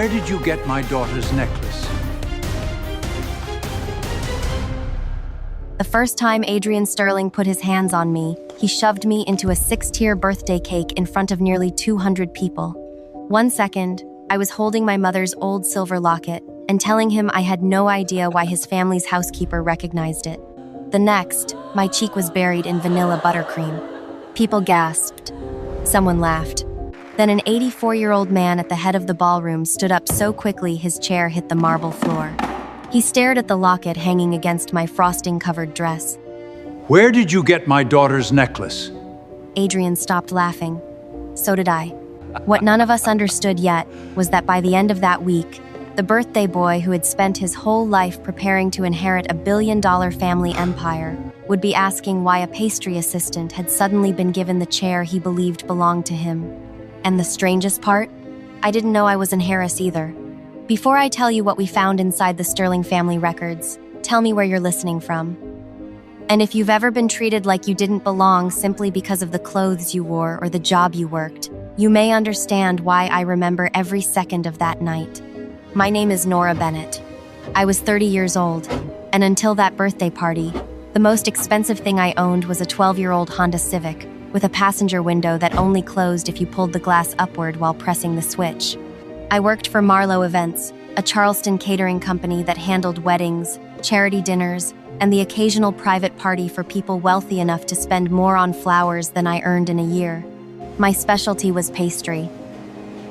Where did you get my daughter's necklace? The first time Adrian Sterling put his hands on me, he shoved me into a 6-tier birthday cake in front of nearly 200 people. 1 second, I was holding my mother's old silver locket and telling him I had no idea why his family's housekeeper recognized it. The next, my cheek was buried in vanilla buttercream. People gasped. Someone laughed. Then an 84-year-old man at the head of the ballroom stood up so quickly his chair hit the marble floor. He stared at the locket hanging against my frosting-covered dress. Where did you get my daughter's necklace? Adrian stopped laughing. So did I. What none of us understood yet was that by the end of that week, the birthday boy who had spent his whole life preparing to inherit a billion-dollar family empire would be asking why a pastry assistant had suddenly been given the chair he believed belonged to him. And the strangest part? I didn't know I was in Harris either. Before I tell you what we found inside the Sterling family records, tell me where you're listening from. And if you've ever been treated like you didn't belong simply because of the clothes you wore or the job you worked, you may understand why I remember every second of that night. My name is Nora Bennett. I was 30 years old, and until that birthday party, the most expensive thing I owned was a 12-year-old Honda Civic with a passenger window that only closed if you pulled the glass upward while pressing the switch. I worked for Marlowe Events, a Charleston catering company that handled weddings, charity dinners, and the occasional private party for people wealthy enough to spend more on flowers than I earned in a year. My specialty was pastry.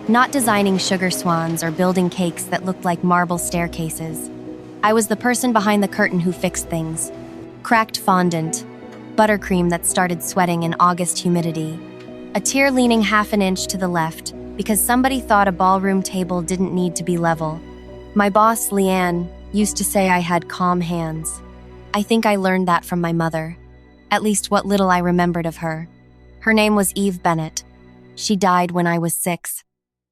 Not designing sugar swans or building cakes that looked like marble staircases. I was the person behind the curtain who fixed things. Cracked fondant, buttercream that started sweating in August humidity, a tier leaning half an inch to the left because somebody thought a ballroom table didn't need to be level. My boss, Leanne, used to say I had calm hands. I think I learned that from my mother, at least what little I remembered of her. Her name was Eve Bennett. She died when I was 6.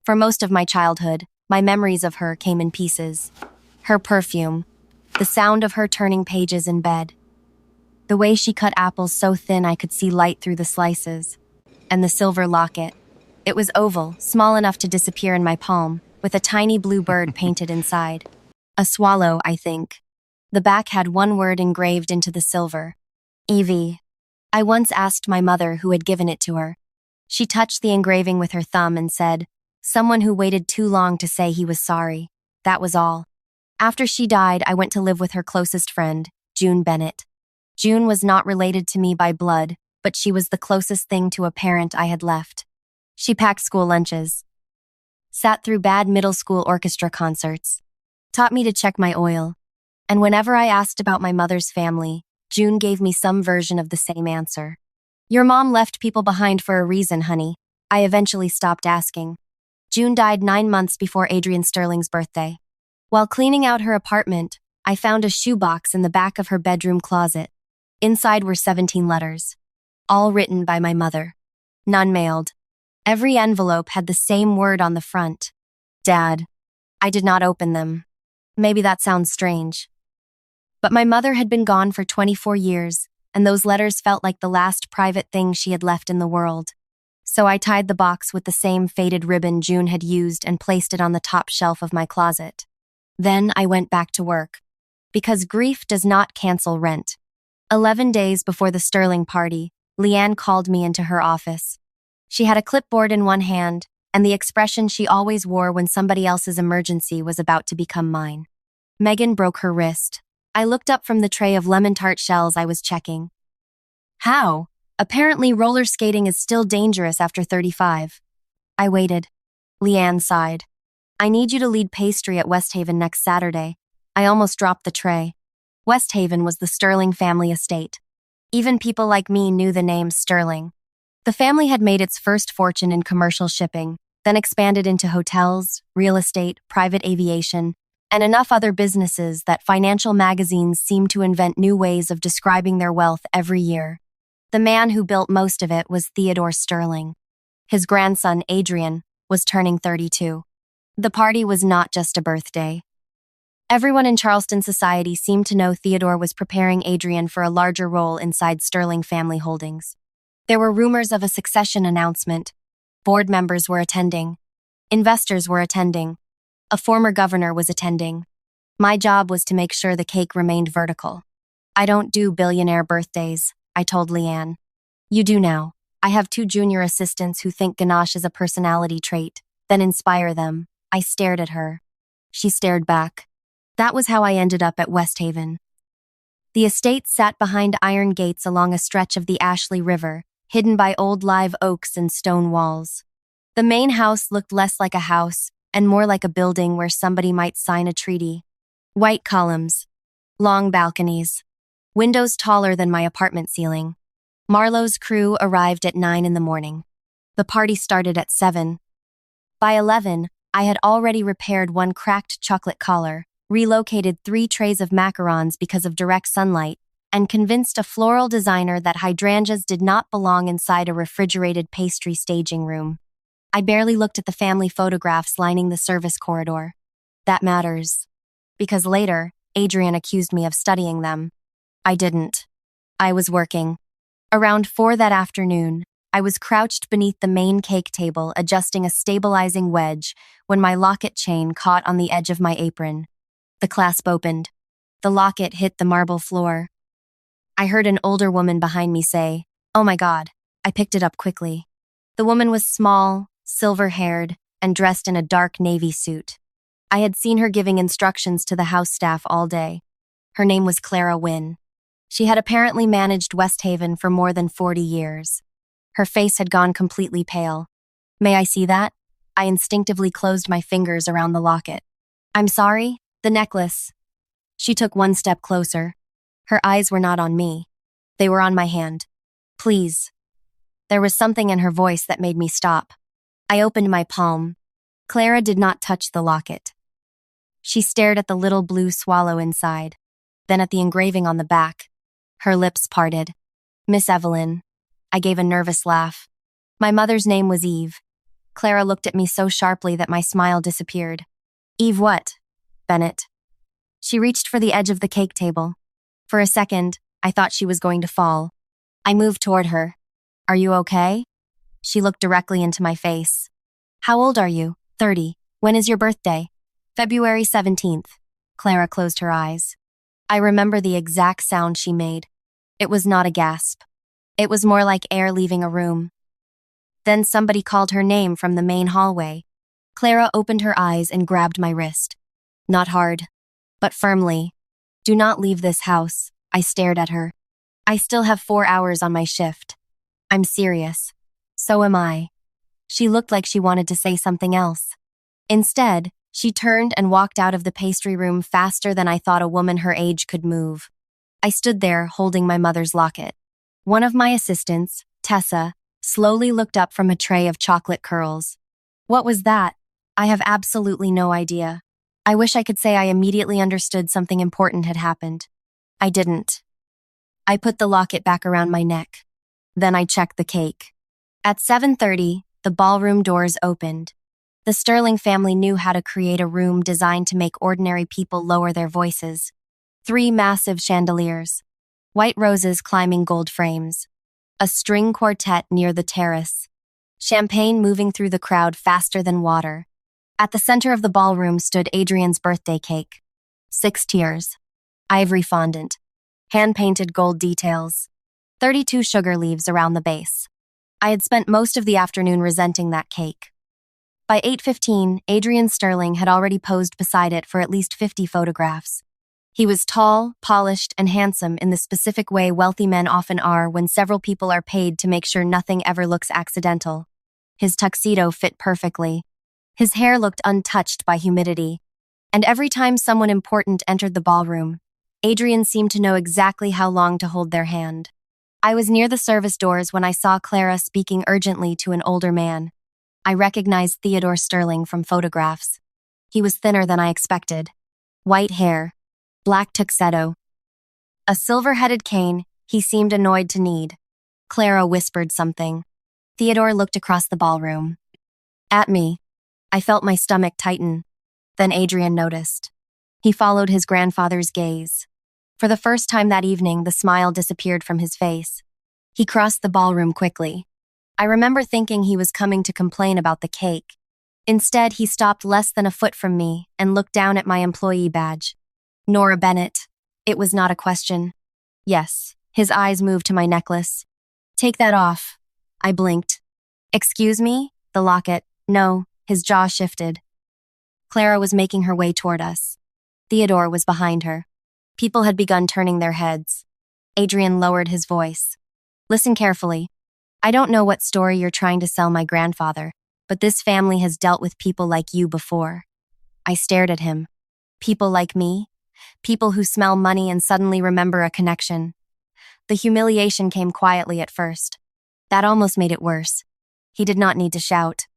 For most of my childhood, my memories of her came in pieces. Her perfume, the sound of her turning pages in bed, the way she cut apples so thin I could see light through the slices, and the silver locket. It was oval, small enough to disappear in my palm, with a tiny blue bird painted inside. A swallow, I think. The back had one word engraved into the silver. Evie. I once asked my mother who had given it to her. She touched the engraving with her thumb and said, "Someone who waited too long to say he was sorry." That was all. After she died, I went to live with her closest friend, June Bennett. June was not related to me by blood, but she was the closest thing to a parent I had left. She packed school lunches, sat through bad middle school orchestra concerts, taught me to check my oil, and whenever I asked about my mother's family, June gave me some version of the same answer. "Your mom left people behind for a reason, honey." I eventually stopped asking. June died 9 months before Adrian Sterling's birthday. While cleaning out her apartment, I found a shoebox in the back of her bedroom closet. Inside were 17 letters, all written by my mother. None mailed. Every envelope had the same word on the front. Dad. I did not open them. Maybe that sounds strange. But my mother had been gone for 24 years, and those letters felt like the last private thing she had left in the world. So I tied the box with the same faded ribbon June had used and placed it on the top shelf of my closet. Then I went back to work. Because grief does not cancel rent. 11 days before the Sterling party, Leanne called me into her office. She had a clipboard in one hand, and the expression she always wore when somebody else's emergency was about to become mine. Megan broke her wrist. I looked up from the tray of lemon tart shells I was checking. How? Apparently roller skating is still dangerous after 35. I waited. Leanne sighed. I need you to lead pastry at West Haven next Saturday. I almost dropped the tray. West Haven was the Sterling family estate. Even people like me knew the name Sterling. The family had made its first fortune in commercial shipping, then expanded into hotels, real estate, private aviation, and enough other businesses that financial magazines seemed to invent new ways of describing their wealth every year. The man who built most of it was Theodore Sterling. His grandson, Adrian, was turning 32. The party was not just a birthday. Everyone in Charleston society seemed to know Theodore was preparing Adrian for a larger role inside Sterling family holdings. There were rumors of a succession announcement. Board members were attending. Investors were attending. A former governor was attending. My job was to make sure the cake remained vertical. I don't do billionaire birthdays, I told Leanne. You do now. I have 2 junior assistants who think ganache is a personality trait, then inspire them. I stared at her. She stared back. That was how I ended up at West Haven. The estate sat behind iron gates along a stretch of the Ashley River, hidden by old live oaks and stone walls. The main house looked less like a house and more like a building where somebody might sign a treaty. White columns, long balconies, windows taller than my apartment ceiling. Marlowe's crew arrived at 9 in the morning. The party started at 7. By 11, I had already repaired 1 cracked chocolate collar, relocated 3 trays of macarons because of direct sunlight, and convinced a floral designer that hydrangeas did not belong inside a refrigerated pastry staging room. I barely looked at the family photographs lining the service corridor. That matters. Because later, Adrian accused me of studying them. I didn't. I was working. Around 4 that afternoon, I was crouched beneath the main cake table adjusting a stabilizing wedge when my locket chain caught on the edge of my apron. The clasp opened. The locket hit the marble floor. I heard an older woman behind me say, "Oh my God." I picked it up quickly. The woman was small, silver-haired, and dressed in a dark navy suit. I had seen her giving instructions to the house staff all day. Her name was Clara Wynne. She had apparently managed West Haven for more than 40 years. Her face had gone completely pale. "May I see that?" I instinctively closed my fingers around the locket. "I'm sorry, the necklace." She took 1 step closer. Her eyes were not on me. They were on my hand. "Please." There was something in her voice that made me stop. I opened my palm. Clara did not touch the locket. She stared at the little blue swallow inside, then at the engraving on the back. Her lips parted. "Miss Evelyn." I gave a nervous laugh. My mother's name was Eve. Clara looked at me so sharply that my smile disappeared. "Eve what?" "Bennett." She reached for the edge of the cake table. For a second, I thought she was going to fall. I moved toward her. "Are you okay?" She looked directly into my face. "How old are you?" 30. "When is your birthday?" "February 17th. Clara closed her eyes. I remember the exact sound she made. It was not a gasp. It was more like air leaving a room. Then somebody called her name from the main hallway. Clara opened her eyes and grabbed my wrist. Not hard, but firmly. "Do not leave this house." I stared at her. "I still have 4 hours on my shift." "I'm serious." "So am I." She looked like she wanted to say something else. Instead, she turned and walked out of the pastry room faster than I thought a woman her age could move. I stood there holding my mother's locket. One of my assistants, Tessa, slowly looked up from a tray of chocolate curls. "What was that?" I have absolutely no idea. I wish I could say I immediately understood something important had happened. I didn't. I put the locket back around my neck. Then I checked the cake. At 7:30, the ballroom doors opened. The Sterling family knew how to create a room designed to make ordinary people lower their voices. 3 massive chandeliers. White roses climbing gold frames. A string quartet near the terrace. Champagne moving through the crowd faster than water. At the center of the ballroom stood Adrian's birthday cake. 6 tiers. Ivory fondant. Hand-painted gold details. 32 sugar leaves around the base. I had spent most of the afternoon resenting that cake. By 8:15, Adrian Sterling had already posed beside it for at least 50 photographs. He was tall, polished, and handsome in the specific way wealthy men often are when several people are paid to make sure nothing ever looks accidental. His tuxedo fit perfectly. His hair looked untouched by humidity. And every time someone important entered the ballroom, Adrian seemed to know exactly how long to hold their hand. I was near the service doors when I saw Clara speaking urgently to an older man. I recognized Theodore Sterling from photographs. He was thinner than I expected. White hair, black tuxedo. A silver-headed cane he seemed annoyed to need. Clara whispered something. Theodore looked across the ballroom. At me. I felt my stomach tighten. Then Adrian noticed. He followed his grandfather's gaze. For the first time that evening, the smile disappeared from his face. He crossed the ballroom quickly. I remember thinking he was coming to complain about the cake. Instead, he stopped less than a foot from me and looked down at my employee badge. Nora Bennett. It was not a question. Yes. His eyes moved to my necklace. Take that off. I blinked. Excuse me? The locket. No. His jaw shifted. Clara was making her way toward us. Theodore was behind her. People had begun turning their heads. Adrian lowered his voice. Listen carefully. I don't know what story you're trying to sell my grandfather, but this family has dealt with people like you before. I stared at him. People like me? People who smell money and suddenly remember a connection. The humiliation came quietly at first. That almost made it worse. He did not need to shout.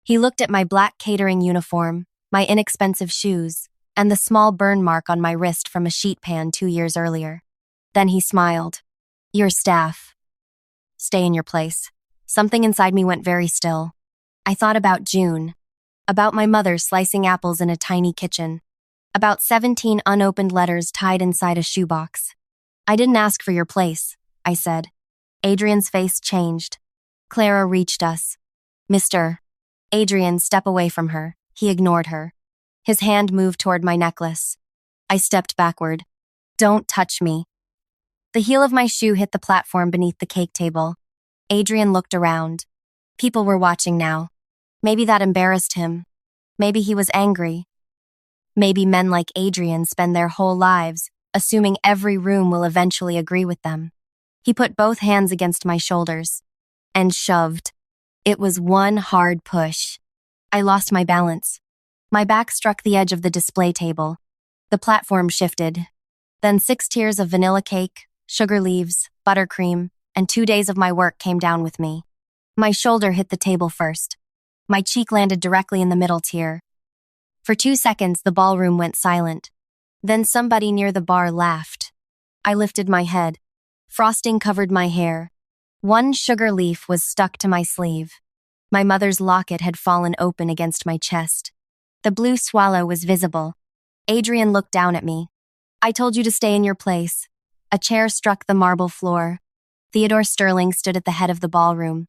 He looked at my black catering uniform, my inexpensive shoes, and the small burn mark on my wrist from a sheet pan 2 years earlier. Then he smiled. Your staff. Stay in your place. Something inside me went very still. I thought about June. About my mother slicing apples in a tiny kitchen. About 17 unopened letters tied inside a shoebox. I didn't ask for your place, I said. Adrian's face changed. Clara reached us. Mr. Adrian, step away from her. He ignored her. His hand moved toward my necklace. I stepped backward. Don't touch me. The heel of my shoe hit the platform beneath the cake table. Adrian looked around. People were watching now. Maybe that embarrassed him. Maybe he was angry. Maybe men like Adrian spend their whole lives assuming every room will eventually agree with them. He put both hands against my shoulders and shoved. It was one hard push. I lost my balance. My back struck the edge of the display table. The platform shifted. Then 6 tiers of vanilla cake, sugar leaves, buttercream, and 2 days of my work came down with me. My shoulder hit the table first. My cheek landed directly in the middle tier. For 2 seconds, the ballroom went silent. Then somebody near the bar laughed. I lifted my head. Frosting covered my hair. One sugar leaf was stuck to my sleeve. My mother's locket had fallen open against my chest. The blue swallow was visible. Adrian looked down at me. I told you to stay in your place. A chair struck the marble floor. Theodore Sterling stood at the head of the ballroom.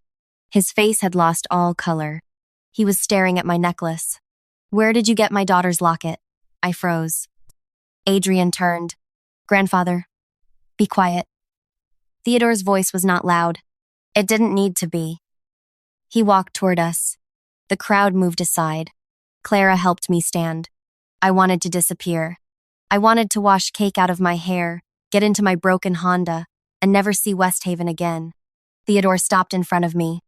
His face had lost all color. He was staring at my necklace. Where did you get my daughter's locket? I froze. Adrian turned. Grandfather, be quiet. Theodore's voice was not loud. It didn't need to be. He walked toward us. The crowd moved aside. Clara helped me stand. I wanted to disappear. I wanted to wash cake out of my hair, get into my broken Honda, and never see West Haven again. Theodore stopped in front of me.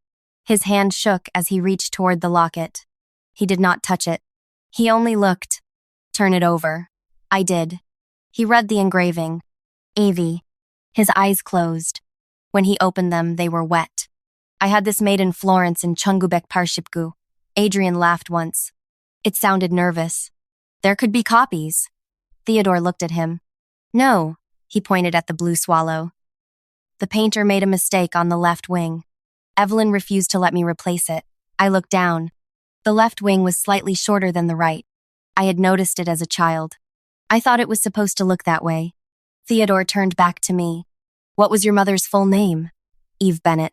His hand shook as he reached toward the locket. He did not touch it. He only looked. Turn it over. I did. He read the engraving. Avi. His eyes closed. When he opened them, they were wet. I had this made in Florence in Chungubek Parshipgu. Adrian laughed once. It sounded nervous. There could be copies. Theodore looked at him. No, he pointed at the blue swallow. The painter made a mistake on the left wing. Evelyn refused to let me replace it. I looked down. The left wing was slightly shorter than the right. I had noticed it as a child. I thought it was supposed to look that way. Theodore turned back to me. What was your mother's full name? Eve Bennett.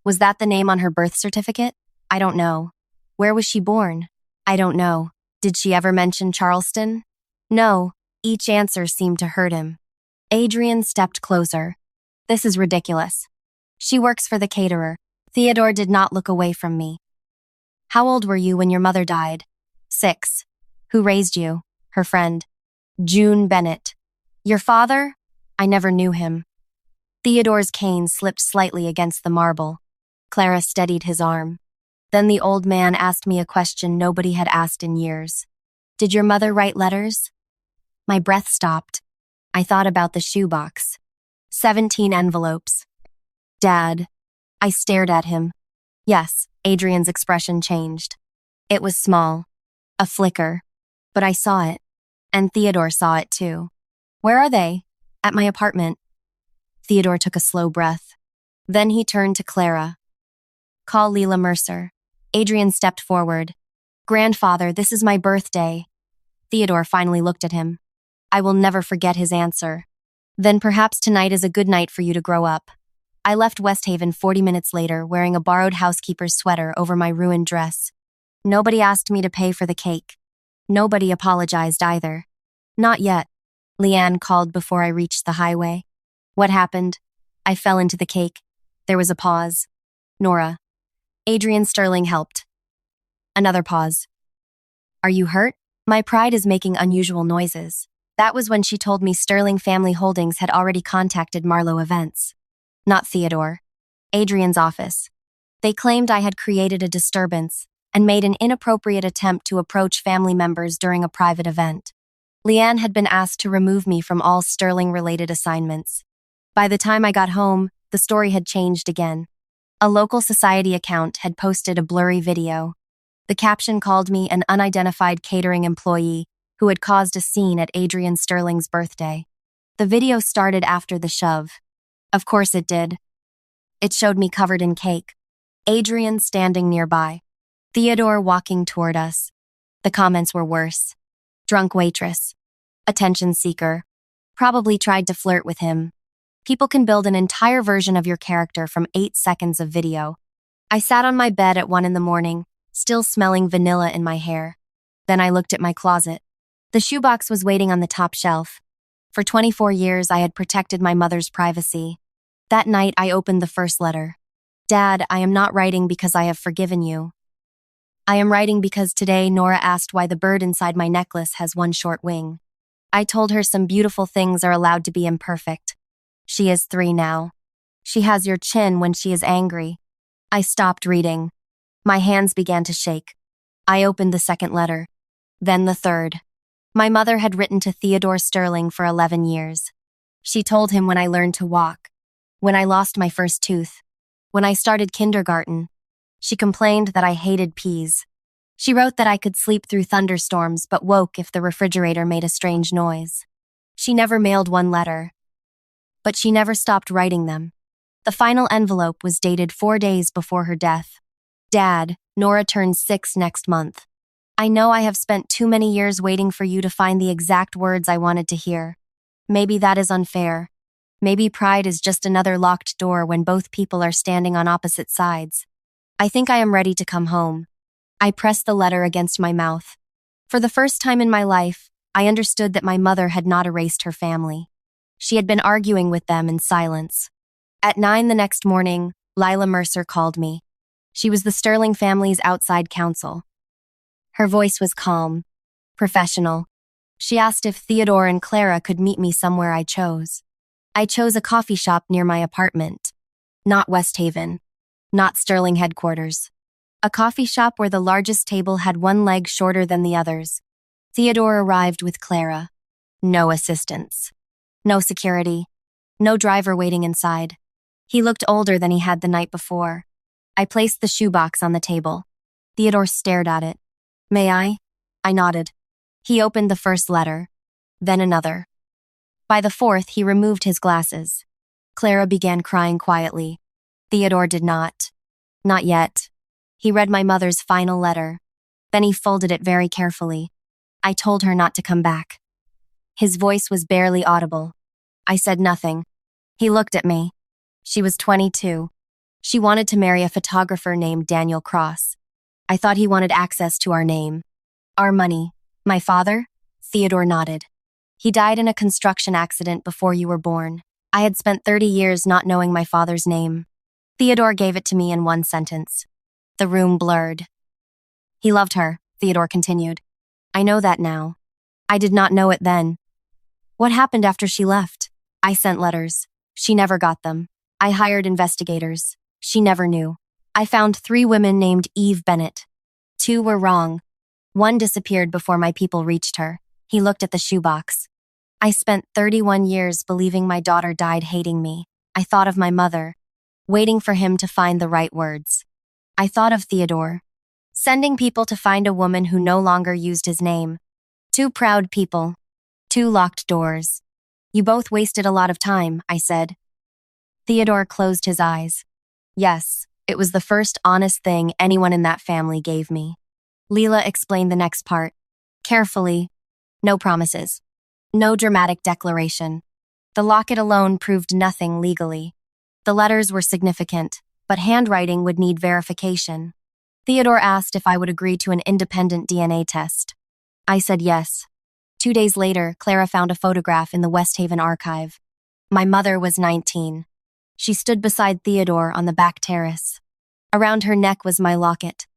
Was that the name on her birth certificate? I don't know. Where was she born? I don't know. Did she ever mention Charleston? No. Each answer seemed to hurt him. Adrian stepped closer. This is ridiculous. She works for the caterer. Theodore did not look away from me. How old were you when your mother died? 6. Who raised you? Her friend. June Bennett. Your father? I never knew him. Theodore's cane slipped slightly against the marble. Clara steadied his arm. Then the old man asked me a question nobody had asked in years. Did your mother write letters? My breath stopped. I thought about the shoebox. 17 envelopes. Dad. I stared at him. Yes, Adrian's expression changed. It was small. A flicker. But I saw it. And Theodore saw it too. Where are they? At my apartment. Theodore took a slow breath. Then he turned to Clara. Call Leela Mercer. Adrian stepped forward. Grandfather, this is my birthday. Theodore finally looked at him. I will never forget his answer. Then perhaps tonight is a good night for you to grow up. I left West Haven 40 minutes later wearing a borrowed housekeeper's sweater over my ruined dress. Nobody asked me to pay for the cake. Nobody apologized either. Not yet. Leanne called before I reached the highway. What happened? I fell into the cake. There was a pause. Nora. Adrian Sterling helped. Another pause. Are you hurt? My pride is making unusual noises. That was when she told me Sterling Family Holdings had already contacted Marlowe Events. Not Theodore. Adrian's office. They claimed I had created a disturbance and made an inappropriate attempt to approach family members during a private event. Leanne had been asked to remove me from all Sterling-related assignments. By the time I got home, the story had changed again. A local society account had posted a blurry video. The caption called me an unidentified catering employee who had caused a scene at Adrian Sterling's birthday. The video started after the shove. Of course it did. It showed me covered in cake. Adrian standing nearby. Theodore walking toward us. The comments were worse. Drunk waitress. Attention seeker. Probably tried to flirt with him. People can build an entire version of your character from 8 seconds of video. I sat on my bed at 1 a.m, still smelling vanilla in my hair. Then I looked at my closet. The shoebox was waiting on the top shelf. For 24 years, I had protected my mother's privacy. That night, I opened the first letter. Dad, I am not writing because I have forgiven you. I am writing because today Nora asked why the bird inside my necklace has one short wing. I told her some beautiful things are allowed to be imperfect. She is 3 now. She has your chin when she is angry. I stopped reading. My hands began to shake. I opened the second letter. Then the third. My mother had written to Theodore Sterling for 11 years. She told him when I learned to walk, when I lost my first tooth, when I started kindergarten. She complained that I hated peas. She wrote that I could sleep through thunderstorms but woke if the refrigerator made a strange noise. She never mailed one letter. But she never stopped writing them. The final envelope was dated 4 days before her death. Dad, Nora turns 6 next month. I know I have spent too many years waiting for you to find the exact words I wanted to hear. Maybe that is unfair. Maybe pride is just another locked door when both people are standing on opposite sides. I think I am ready to come home. I pressed the letter against my mouth. For the first time in my life, I understood that my mother had not erased her family. She had been arguing with them in silence. At 9 the next morning, Lila Mercer called me. She was the Sterling family's outside counsel. Her voice was calm, professional. She asked if Theodore and Clara could meet me somewhere I chose. I chose a coffee shop near my apartment. Not West Haven. Not Sterling headquarters. A coffee shop where the largest table had one leg shorter than the others. Theodore arrived with Clara. No assistants. No security. No driver waiting inside. He looked older than he had the night before. I placed the shoebox on the table. Theodore stared at it. May I? I nodded. He opened the first letter. Then another. By the fourth, he removed his glasses. Clara began crying quietly. Theodore did not. Not yet. He read my mother's final letter. Then he folded it very carefully. I told her not to come back. His voice was barely audible. I said nothing. He looked at me. She was 22. She wanted to marry a photographer named Daniel Cross. I thought he wanted access to our name. Our money. My father? Theodore nodded. He died in a construction accident before you were born. I had spent 30 years not knowing my father's name. Theodore gave it to me in one sentence. The room blurred. He loved her, Theodore continued. I know that now. I did not know it then. What happened after she left? I sent letters. She never got them. I hired investigators. She never knew. I found 3 women named Eve Bennett. 2 were wrong. 1 disappeared before my people reached her. He looked at the shoebox. I spent 31 years believing my daughter died hating me. I thought of my mother, waiting for him to find the right words. I thought of Theodore, sending people to find a woman who no longer used his name. 2 proud people. 2 locked doors. You both wasted a lot of time, I said. Theodore closed his eyes. Yes, it was the first honest thing anyone in that family gave me. Leela explained the next part. Carefully. No promises. No dramatic declaration. The locket alone proved nothing legally. The letters were significant, but handwriting would need verification. Theodore asked if I would agree to an independent DNA test. I said yes. 2 days later, Clara found a photograph in the West Haven archive. My mother was 19. She stood beside Theodore on the back terrace. Around her neck was my locket,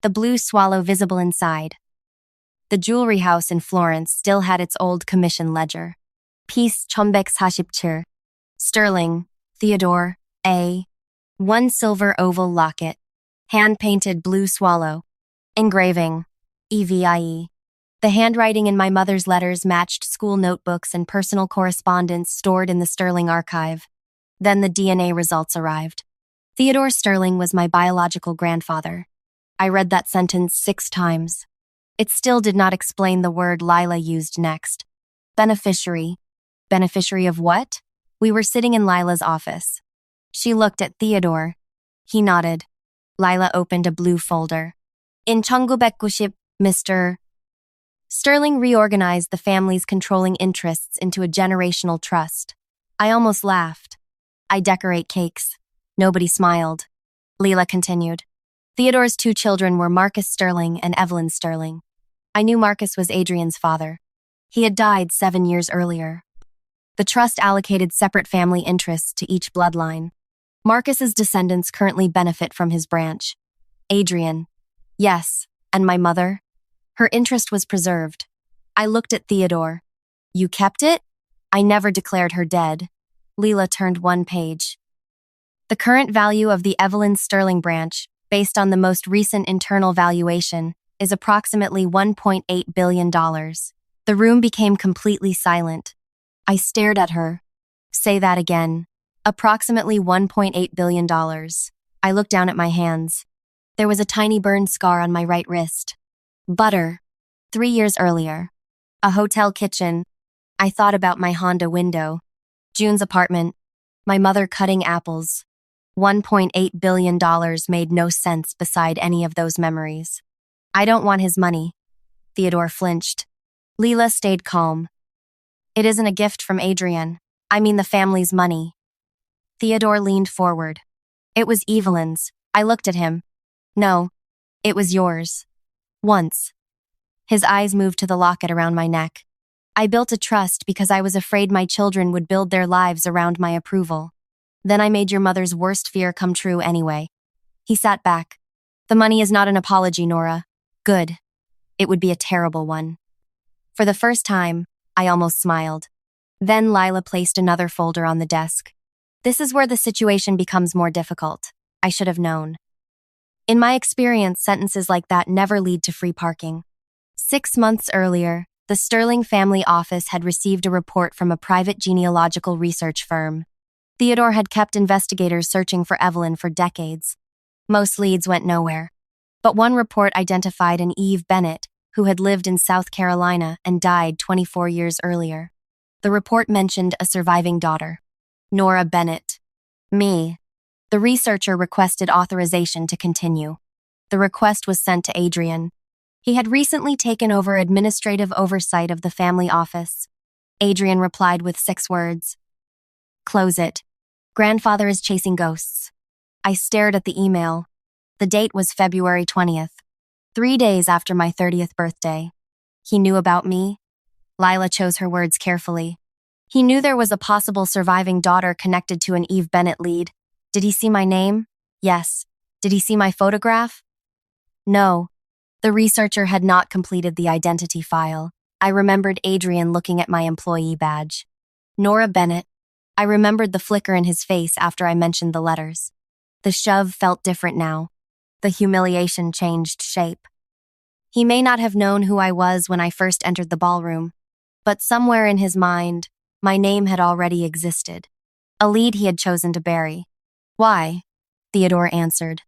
the blue swallow visible inside. The jewelry house in Florence still had its old commission ledger. Piece 1947. Sterling, Theodore, A. 1 silver oval locket. Hand-painted blue swallow. Engraving, EVIE. The handwriting in my mother's letters matched school notebooks and personal correspondence stored in the Sterling archive. Then the DNA results arrived. Theodore Sterling was my biological grandfather. I read that sentence 6 times. It still did not explain the word Lila used next. Beneficiary. Beneficiary of what? We were sitting in Lila's office. She looked at Theodore. He nodded. Lila opened a blue folder. In 1990, Mr. Sterling reorganized the family's controlling interests into a generational trust. I almost laughed. I decorate cakes. Nobody smiled. Leela continued. Theodore's 2 children were Marcus Sterling and Evelyn Sterling. I knew Marcus was Adrian's father. He had died 7 years earlier. The trust allocated separate family interests to each bloodline. Marcus's descendants currently benefit from his branch. Adrian. Yes, and my mother? Her interest was preserved. I looked at Theodore. You kept it? I never declared her dead. Leela turned 1 page. The current value of the Evelyn Sterling branch, based on the most recent internal valuation, is approximately $1.8 billion. The room became completely silent. I stared at her. Say that again. Approximately $1.8 billion. I looked down at my hands. There was a tiny burn scar on my right wrist. Butter. 3 years earlier. A hotel kitchen. I thought about my Honda window. June's apartment. My mother cutting apples. $1.8 billion made no sense beside any of those memories. I don't want his money. Theodore flinched. Leela stayed calm. It isn't a gift from Adrian. I mean the family's money. Theodore leaned forward. It was Evelyn's. I looked at him. No, it was yours. Once. His eyes moved to the locket around my neck. I built a trust because I was afraid my children would build their lives around my approval. Then I made your mother's worst fear come true anyway. He sat back. The money is not an apology, Nora. Good. It would be a terrible one. For the first time, I almost smiled. Then Lila placed another folder on the desk. This is where the situation becomes more difficult. I should have known. In my experience, sentences like that never lead to free parking. 6 months earlier, the Sterling family office had received a report from a private genealogical research firm. Theodore had kept investigators searching for Evelyn for decades. Most leads went nowhere. But one report identified an Eve Bennett, who had lived in South Carolina and died 24 years earlier. The report mentioned a surviving daughter, Nora Bennett. Me. The researcher requested authorization to continue. The request was sent to Adrian. He had recently taken over administrative oversight of the family office. Adrian replied with 6 words. Close it. Grandfather is chasing ghosts. I stared at the email. The date was February 20th, 3 days after my 30th birthday. He knew about me. Lila chose her words carefully. He knew there was a possible surviving daughter connected to an Eve Bennett lead. Did he see my name? Yes. Did he see my photograph? No. The researcher had not completed the identity file. I remembered Adrian looking at my employee badge. Nora Bennett. I remembered the flicker in his face after I mentioned the letters. The shove felt different now. The humiliation changed shape. He may not have known who I was when I first entered the ballroom, but somewhere in his mind, my name had already existed. A lead he had chosen to bury. Why? Theodore answered.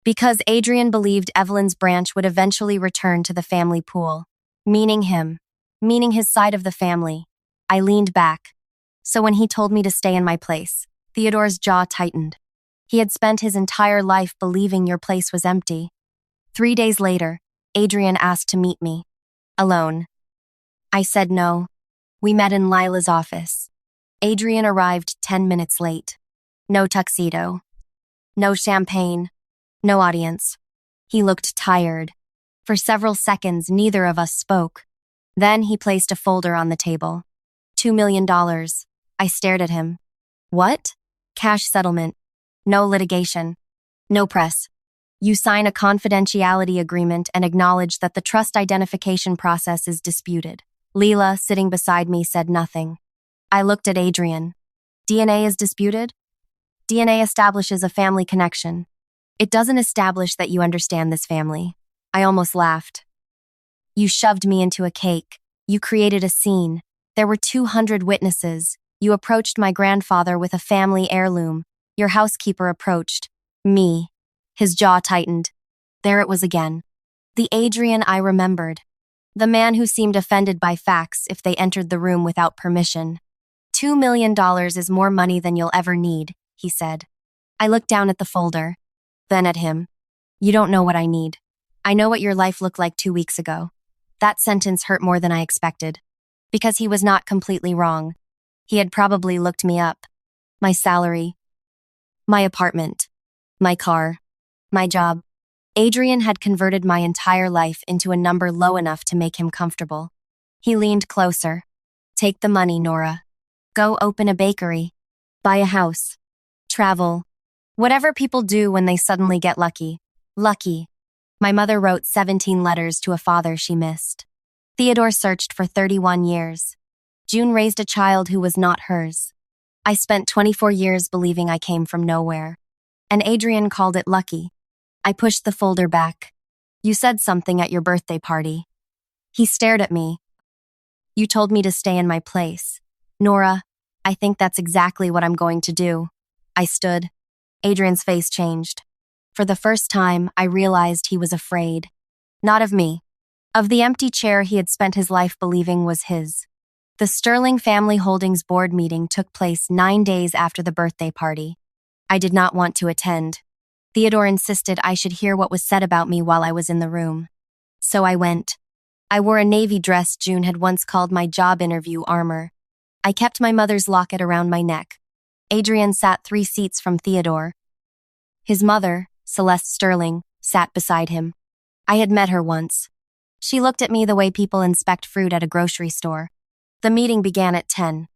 Because Adrian believed Evelyn's branch would eventually return to the family pool. Meaning him. Meaning his side of the family. I leaned back. So when he told me to stay in my place, Theodore's jaw tightened. He had spent his entire life believing your place was empty. 3 days later, Adrian asked to meet me. Alone. I said no. We met in Lila's office. Adrian arrived 10 minutes late. No tuxedo. No champagne. No audience. He looked tired. For several seconds, neither of us spoke. Then he placed a folder on the table. $2 million. I stared at him. What? Cash settlement. No litigation. No press. You sign a confidentiality agreement and acknowledge that the trust identification process is disputed. Leela, sitting beside me, said nothing. I looked at Adrian. DNA is disputed? DNA establishes a family connection. It doesn't establish that you understand this family. I almost laughed. You shoved me into a cake. You created a scene. There were 200 witnesses. You approached my grandfather with a family heirloom. Your housekeeper approached me. His jaw tightened. There it was again. The Adrian I remembered. The man who seemed offended by facts if they entered the room without permission. $2 million is more money than you'll ever need, he said. I looked down at the folder, then at him. You don't know what I need. I know what your life looked like 2 weeks ago. That sentence hurt more than I expected. Because he was not completely wrong. He had probably looked me up. My salary. My apartment. My car. My job. Adrian had converted my entire life into a number low enough to make him comfortable. He leaned closer. Take the money, Nora. Go open a bakery. Buy a house. Travel. Whatever people do when they suddenly get lucky. Lucky. My mother wrote 17 letters to a father she missed. Theodore searched for 31 years. June raised a child who was not hers. I spent 24 years believing I came from nowhere. And Adrian called it lucky. I pushed the folder back. You said something at your birthday party. He stared at me. You told me to stay in my place. Nora, I think that's exactly what I'm going to do. I stood. Adrian's face changed. For the first time, I realized he was afraid. Not of me. Of the empty chair he had spent his life believing was his. The Sterling Family Holdings board meeting took place 9 days after the birthday party. I did not want to attend. Theodore insisted I should hear what was said about me while I was in the room. So I went. I wore a navy dress June had once called my job interview armor. I kept my mother's locket around my neck. Adrian sat 3 seats from Theodore. His mother, Celeste Sterling, sat beside him. I had met her once. She looked at me the way people inspect fruit at a grocery store. The meeting began at 10.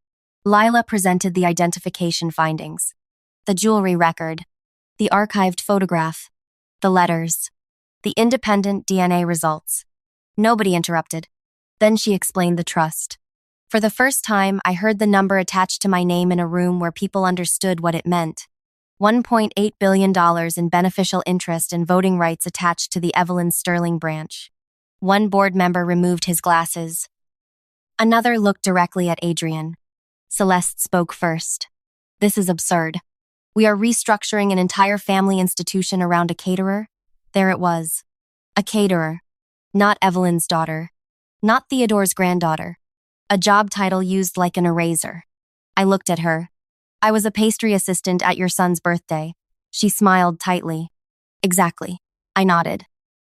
Lila presented the identification findings. The jewelry record. The archived photograph. The letters. The independent DNA results. Nobody interrupted. Then she explained the trust. For the first time, I heard the number attached to my name in a room where people understood what it meant. $1.8 billion in beneficial interest and voting rights attached to the Evelyn Sterling branch. One board member removed his glasses. Another looked directly at Adrian. Celeste spoke first. This is absurd. We are restructuring an entire family institution around a caterer. There it was. A caterer. Not Evelyn's daughter. Not Theodore's granddaughter. A job title used like an eraser. I looked at her. I was a pastry assistant at your son's birthday. She smiled tightly. Exactly. I nodded.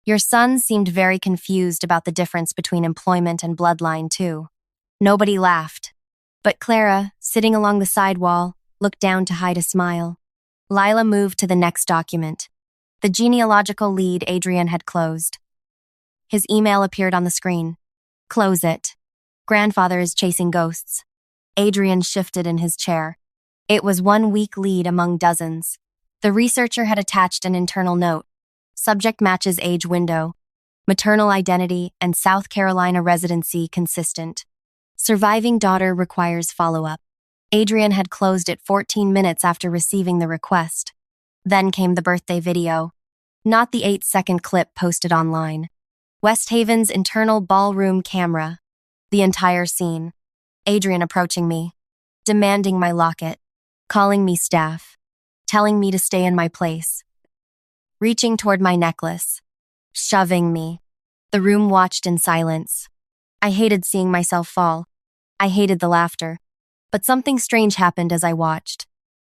Your son seemed very confused about the difference between employment and bloodline, too. Nobody laughed. But Clara, sitting along the side wall, looked down to hide a smile. Lila moved to the next document. The genealogical lead Adrian had closed. His email appeared on the screen. Close it. Grandfather is chasing ghosts. Adrian shifted in his chair. It was one weak lead among dozens. The researcher had attached an internal note. Subject matches age window. Maternal identity and South Carolina residency consistent. Surviving daughter requires follow-up. Adrian had closed it 14 minutes after receiving the request. Then came the birthday video. Not the 8-second clip posted online. West Haven's internal ballroom camera. The entire scene. Adrian approaching me. Demanding my locket. Calling me staff. Telling me to stay in my place. Reaching toward my necklace. Shoving me. The room watched in silence. I hated seeing myself fall. I hated the laughter. But something strange happened as I watched.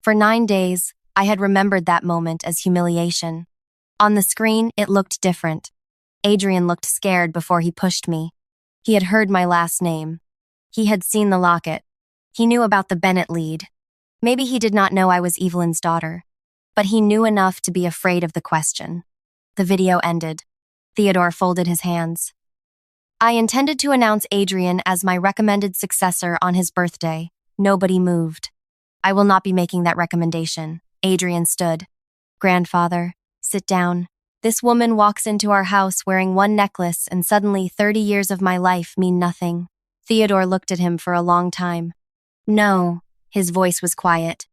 For 9 days, I had remembered that moment as humiliation. On the screen, it looked different. Adrian looked scared before he pushed me. He had heard my last name. He had seen the locket. He knew about the Bennett lead. Maybe he did not know I was Evelyn's daughter. But he knew enough to be afraid of the question. The video ended. Theodore folded his hands. I intended to announce Adrian as my recommended successor on his birthday. Nobody moved. I will not be making that recommendation. Adrian stood. Grandfather, sit down. This woman walks into our house wearing one necklace, and suddenly 30 years of my life mean nothing. Theodore looked at him for a long time. No, his voice was quiet.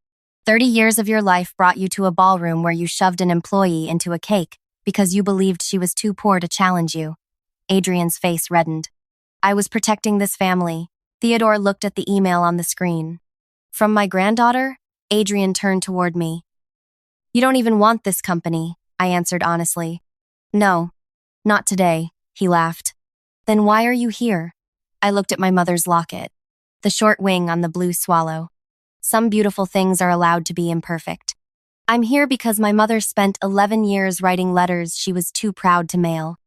30 years of your life brought you to a ballroom where you shoved an employee into a cake because you believed she was too poor to challenge you. Adrian's face reddened. I was protecting this family. Theodore looked at the email on the screen. From my granddaughter? Adrian turned toward me. You don't even want this company, I answered honestly. No, not today, he laughed. Then why are you here? I looked at my mother's locket. The short wing on the blue swallow. Some beautiful things are allowed to be imperfect. I'm here because my mother spent 11 years writing letters she was too proud to mail.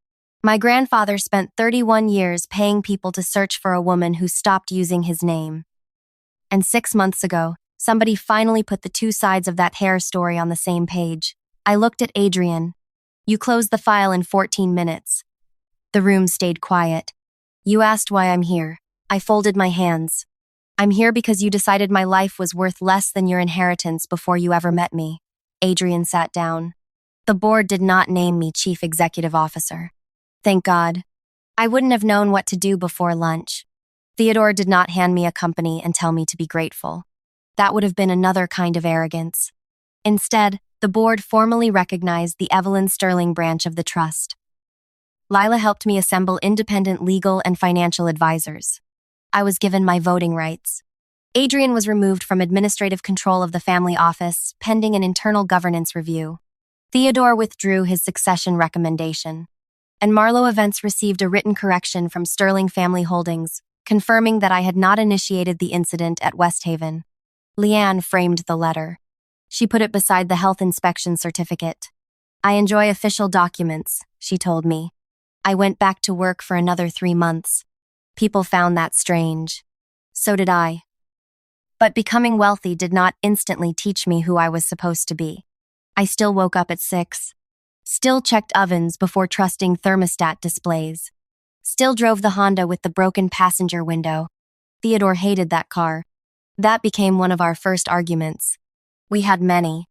My grandfather spent 31 years paying people to search for a woman who stopped using his name. And 6 months ago, somebody finally put the two sides of that Heir story on the same page. I looked at Adrian. You closed the file in 14 minutes. The room stayed quiet. You asked why I'm here. I folded my hands. I'm here because you decided my life was worth less than your inheritance before you ever met me. Adrian sat down. The board did not name me chief executive officer. Thank God. I wouldn't have known what to do before lunch. Theodore did not hand me a company and tell me to be grateful. That would have been another kind of arrogance. Instead, the board formally recognized the Evelyn Sterling branch of the trust. Lila helped me assemble independent legal and financial advisors. I was given my voting rights. Adrian was removed from administrative control of the family office, pending an internal governance review. Theodore withdrew his succession recommendation. And Marlowe Events received a written correction from Sterling Family Holdings, confirming that I had not initiated the incident at West Haven. Leanne framed the letter. She put it beside the health inspection certificate. I enjoy official documents, she told me. I went back to work for another 3 months. People found that strange. So did I. But becoming wealthy did not instantly teach me who I was supposed to be. I still woke up at 6. Still checked ovens before trusting thermostat displays. Still drove the Honda with the broken passenger window. Theodore hated that car. That became one of our first arguments. We had many.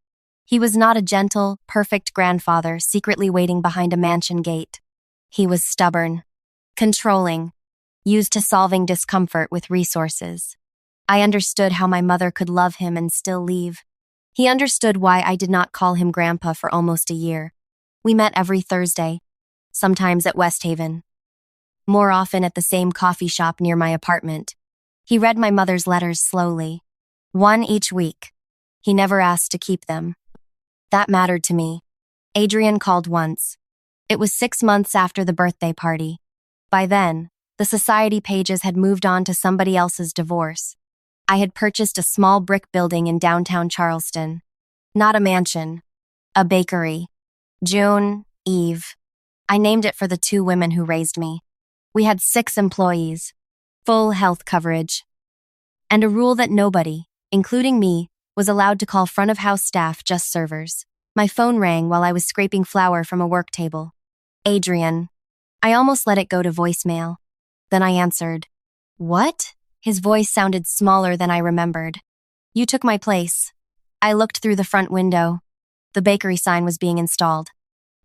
He was not a gentle, perfect grandfather secretly waiting behind a mansion gate. He was stubborn, controlling, used to solving discomfort with resources. I understood how my mother could love him and still leave. He understood why I did not call him Grandpa for almost a year. We met every Thursday, sometimes at West Haven. More often at the same coffee shop near my apartment. He read my mother's letters slowly, one each week. He never asked to keep them. That mattered to me. Adrian called once. It was 6 months after the birthday party. By then, the society pages had moved on to somebody else's divorce. I had purchased a small brick building in downtown Charleston. Not a mansion, a bakery. June, Eve. I named it for the 2 women who raised me. We had 6 employees, full health coverage, and a rule that nobody, including me, was allowed to call front-of-house staff, just servers. My phone rang while I was scraping flour from a work table. Adrian. I almost let it go to voicemail. Then I answered. What? His voice sounded smaller than I remembered. You took my place. I looked through the front window. The bakery sign was being installed.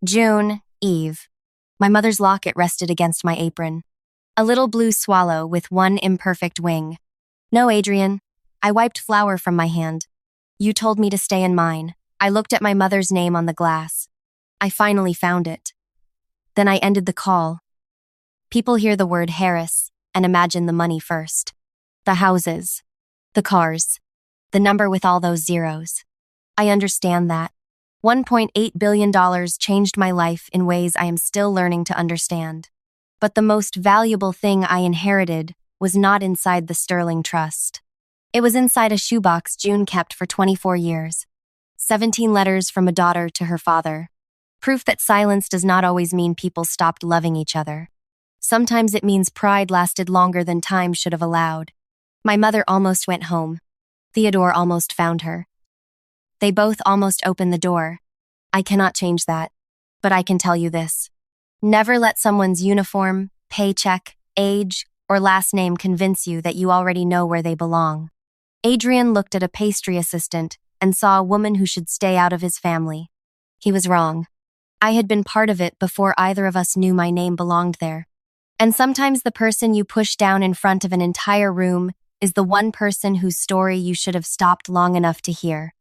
June, Eve. My mother's locket rested against my apron. A little blue swallow with one imperfect wing. No, Adrian. I wiped flour from my hand. You told me to stay in mine. I looked at my mother's name on the glass. I finally found it. Then I ended the call. People hear the word Harris and imagine the money first. The houses. The cars. The number with all those zeros. I understand that. $1.8 billion changed my life in ways I am still learning to understand. But the most valuable thing I inherited was not inside the Sterling Trust. It was inside a shoebox June kept for 24 years. 17 letters from a daughter to her father. Proof that silence does not always mean people stopped loving each other. Sometimes it means pride lasted longer than time should have allowed. My mother almost went home. Theodore almost found her. They both almost opened the door. I cannot change that. But I can tell you this. Never let someone's uniform, paycheck, age, or last name convince you that you already know where they belong. Adrian looked at a pastry assistant and saw a woman who should stay out of his family. He was wrong. I had been part of it before either of us knew my name belonged there. And sometimes the person you push down in front of an entire room is the one person whose story you should have stopped long enough to hear.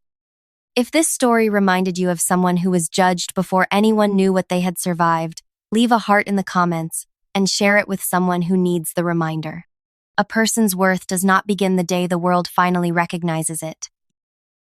If this story reminded you of someone who was judged before anyone knew what they had survived, leave a heart in the comments and share it with someone who needs the reminder. A person's worth does not begin the day the world finally recognizes it.